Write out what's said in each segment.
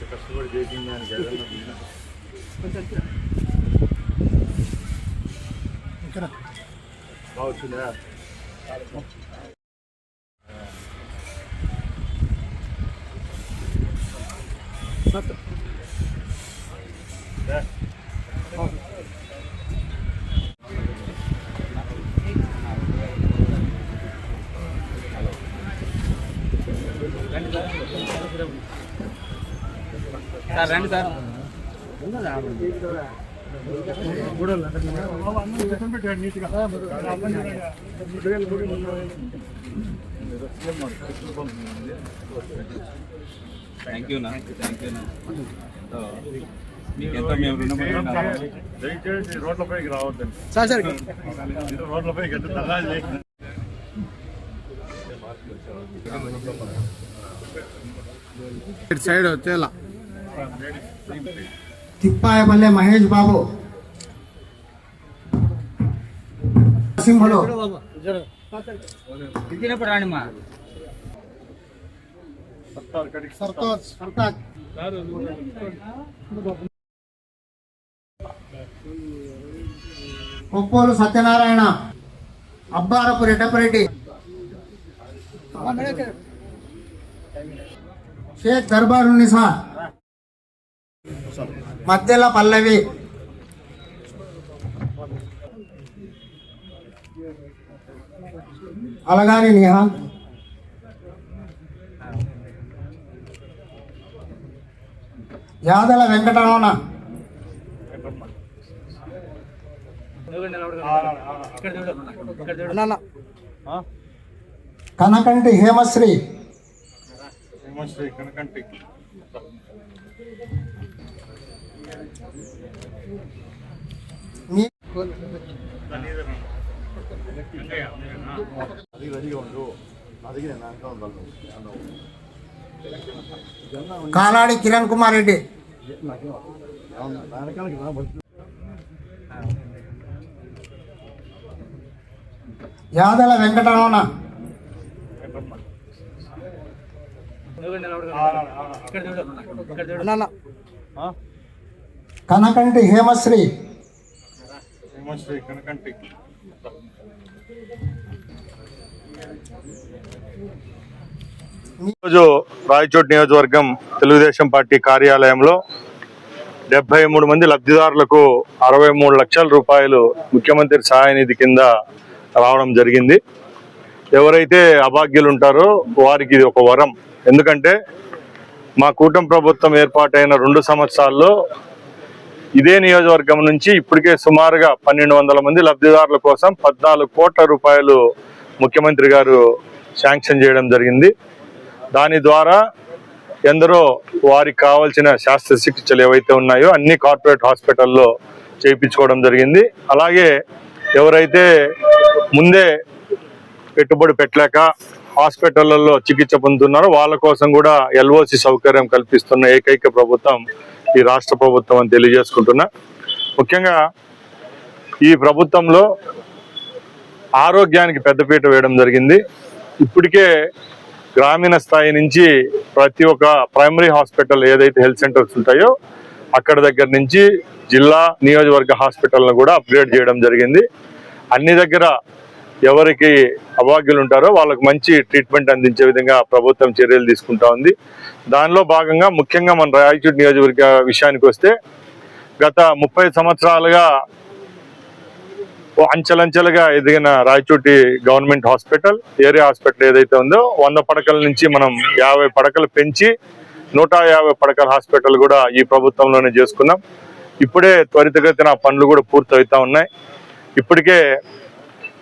కష్టపడి చేసిన బాగుంటుందా సార్ రండి సార్ థ్యాంక్ యూ మీకెంతో మేము రుణపడి దయచేసి రోడ్లపైకి రావద్దండి సార్ సార్ రోడ్లపైకి ఎంత తల్లాలి సైడ్ వచ్చేలా తిప్పాయపల్లె మహేష్ బాబు సింహుడు రాణిమా కొప్పోలు సత్యనారాయణ అబ్బారపు రెడ్డపరెడ్డి షేక్ దర్బారు నిసా మధ్యల పల్లవి అలగాని నిహాన్ యాదల వెంకటరమణ కనకంటి హేమశ్రీ కనకంటి కాలాడి కిరణ్ కుమార్ రెడ్డి యాదల వెంకటరమణ కనకంటి హేమశ్రీ కనకంటి ఈరోజు రాయచోటి నియోజకవర్గం తెలుగుదేశం పార్టీ కార్యాలయంలో 73 మంది లబ్ధిదారులకు 63 లక్షల రూపాయలు ముఖ్యమంత్రి సహాయ నిధి కింద రావడం జరిగింది. ఎవరైతే అభాగ్యులు ఉంటారో వారికి ఇది ఒక వరం. ఎందుకంటే మా కూటమి ప్రభుత్వం ఏర్పాటైన 2 సంవత్సరాల్లో ఇదే నియోజకవర్గం నుంచి ఇప్పటికే సుమారుగా 1200 మంది లబ్ధిదారుల కోసం 14 కోట్ల రూపాయలు ముఖ్యమంత్రి గారు శాంక్షన్ చేయడం జరిగింది. దాని ద్వారా ఎందరో వారికి కావాల్సిన శస్త్రచికిత్సలు ఏవైతే ఉన్నాయో అన్ని కార్పొరేట్ హాస్పిటల్లో చేయించుకోవడం జరిగింది. అలాగే ఎవరైతే ముందే పెట్టుబడి పెట్టలేక హాస్పిటళ్లలో చికిత్స పొందుతున్నారో వాళ్ళ కోసం కూడా ఎల్ఓసి సౌకర్యం కల్పిస్తున్న ఏకైక ప్రభుత్వం ఈ రాష్ట్ర ప్రభుత్వం అని తెలియజేసుకుంటున్నా. ముఖ్యంగా ఈ ప్రభుత్వంలో ఆరోగ్యానికి పెద్దపీట వేయడం జరిగింది. ఇప్పటికే గ్రామీణ స్థాయి నుంచి ప్రతి ఒక్క ప్రైమరీ హాస్పిటల్ ఏదైతే హెల్త్ సెంటర్స్ ఉంటాయో అక్కడ దగ్గర నుంచి జిల్లా నియోజకవర్గ హాస్పిటల్ను కూడా అప్గ్రేడ్ చేయడం జరిగింది. అన్ని దగ్గర ఎవరికి అభాగ్యులు ఉంటారో వాళ్ళకు మంచి ట్రీట్మెంట్ అందించే విధంగా ప్రభుత్వం చర్యలు తీసుకుంటా ఉంది. దానిలో భాగంగా ముఖ్యంగా మన రాయచోటి నియోజకవర్గ విషయానికి వస్తే గత 30 సంవత్సరాలుగా అంచెలంచెలుగా ఎదిగిన Rayachoti government hospital area hospital ఏదైతే ఉందో 100 పడకల నుంచి మనం 50 పడకలు పెంచి 150 పడకల హాస్పిటల్ కూడా ఈ ప్రభుత్వంలోనే చేసుకున్నాం. ఇప్పుడే త్వరితగతిన పనులు కూడా పూర్తవుతా ఉన్నాయి. ఇప్పటికే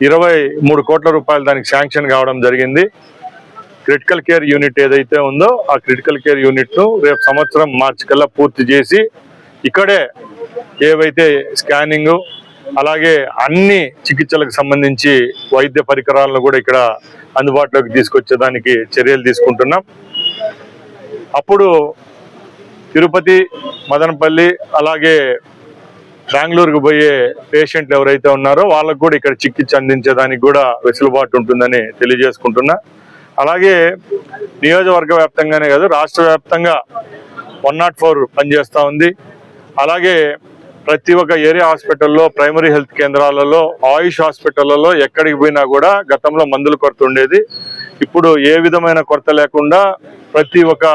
23 కోట్ల రూపాయలు దానికి శాంక్షన్ కావడం జరిగింది. క్రిటికల్ కేర్ యూనిట్ ఏదైతే ఉందో ఆ క్రిటికల్ కేర్ యూనిట్ ను రేపు సంవత్సరం మార్చి కల్లా పూర్తి చేసి ఇక్కడే ఏవైతే స్కానింగ్ అలాగే అన్ని చికిత్సలకు సంబంధించి వైద్య పరికరాలను కూడా ఇక్కడ అందుబాటులోకి తీసుకొచ్చేదానికి చర్యలు తీసుకుంటున్నాం. అప్పుడు తిరుపతి, మదనపల్లి అలాగే బెంగళూరుకు పోయే పేషెంట్లు ఎవరైతే ఉన్నారో వాళ్ళకు కూడా ఇక్కడ చికిత్స అందించేదానికి కూడా వెసులుబాటు ఉంటుందని తెలియజేసుకుంటున్నా. అలాగే నియోజకవర్గ వ్యాప్తంగానే కాదు, రాష్ట్ర వ్యాప్తంగా 104 పనిచేస్తూ ఉంది. అలాగే ప్రతి ఒక్క ఏరియా హాస్పిటల్లో, ప్రైమరీ హెల్త్ కేంద్రాలలో, ఆయుష్ హాస్పిటళ్లలో ఎక్కడికి పోయినా కూడా గతంలో మందుల కొరత ఉండేది. ఇప్పుడు ఏ విధమైన కొరత లేకుండా ప్రతి ఒక్క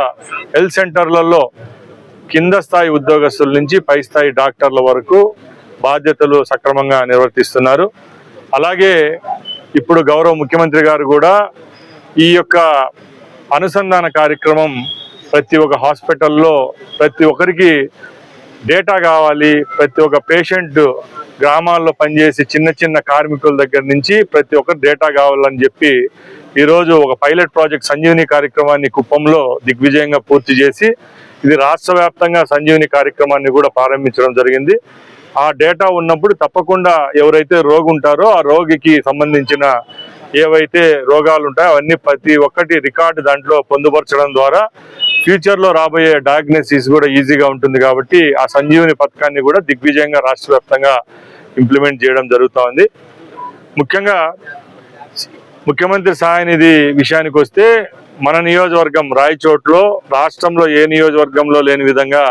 హెల్త్ సెంటర్లలో కింద స్థాయి ఉద్యోగస్తుల నుంచి పై స్థాయి డాక్టర్ల వరకు బాధ్యతలు సక్రమంగా నిర్వర్తిస్తున్నారు. అలాగే ఇప్పుడు గౌరవ ముఖ్యమంత్రి గారు కూడా ఈ యొక్క అనుసంధాన కార్యక్రమం ప్రతి ఒక్క హాస్పిటల్లో ప్రతి ఒక్కరికి డేటా కావాలి, ప్రతి ఒక్క పేషెంట్ గ్రామాల్లో పనిచేసి చిన్న చిన్న కార్మికుల దగ్గర నుంచి ప్రతి ఒక్కరు డేటా కావాలని చెప్పి ఈరోజు ఒక పైలట్ ప్రాజెక్ట్ సంజీవిని కార్యక్రమాన్ని కుప్పంలో దిగ్విజయంగా పూర్తి చేసి ఇది రాష్ట్ర వ్యాప్తంగా సంజీవిని కార్యక్రమాన్ని కూడా ప్రారంభించడం జరిగింది. ఆ డేటా ఉన్నప్పుడు తప్పకుండా ఎవరైతే రోగి ఉంటారో ఆ రోగికి సంబంధించిన ఏవైతే రోగాలు ఉంటాయో అవన్నీ ప్రతి ఒక్కటి రికార్డు దాంట్లో పొందుపరచడం ద్వారా ఫ్యూచర్ లో రాబోయే డయాగ్నోసిస్ కూడా ఈజీగా ఉంటుంది. కాబట్టి ఆ సంజీవిని పథకాన్ని కూడా దిగ్విజయంగా రాష్ట్ర వ్యాప్తంగా ఇంప్లిమెంట్ చేయడం జరుగుతూ ఉంది. ముఖ్యంగా ముఖ్యమంత్రి సహాయ నిధి విషయానికి వస్తే మన నియోజకవర్గం రాయచోట్లో రాష్ట్రంలో ఏ నియోజకవర్గంలో లేని విధంగా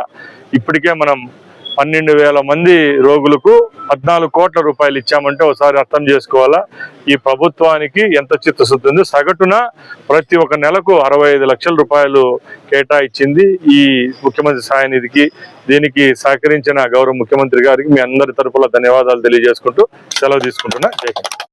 ఇప్పటికే మనం 12,000 మంది రోగులకు 14 కోట్ల రూపాయలు ఇచ్చామంటే ఒకసారి అర్థం చేసుకోవాలా ఈ ప్రభుత్వానికి ఎంత చిత్తశుద్ధి ఉంది. సగటున ప్రతి ఒక్క నెలకు 65 లక్షల రూపాయలు కేటాయించింది ఈ ముఖ్యమంత్రి సహాయ నిధికి. దీనికి సహకరించిన గౌరవ ముఖ్యమంత్రి గారికి మీ అందరి తరపున ధన్యవాదాలు తెలియజేసుకుంటూ సెలవు తీసుకుంటున్నా. జై హింద్.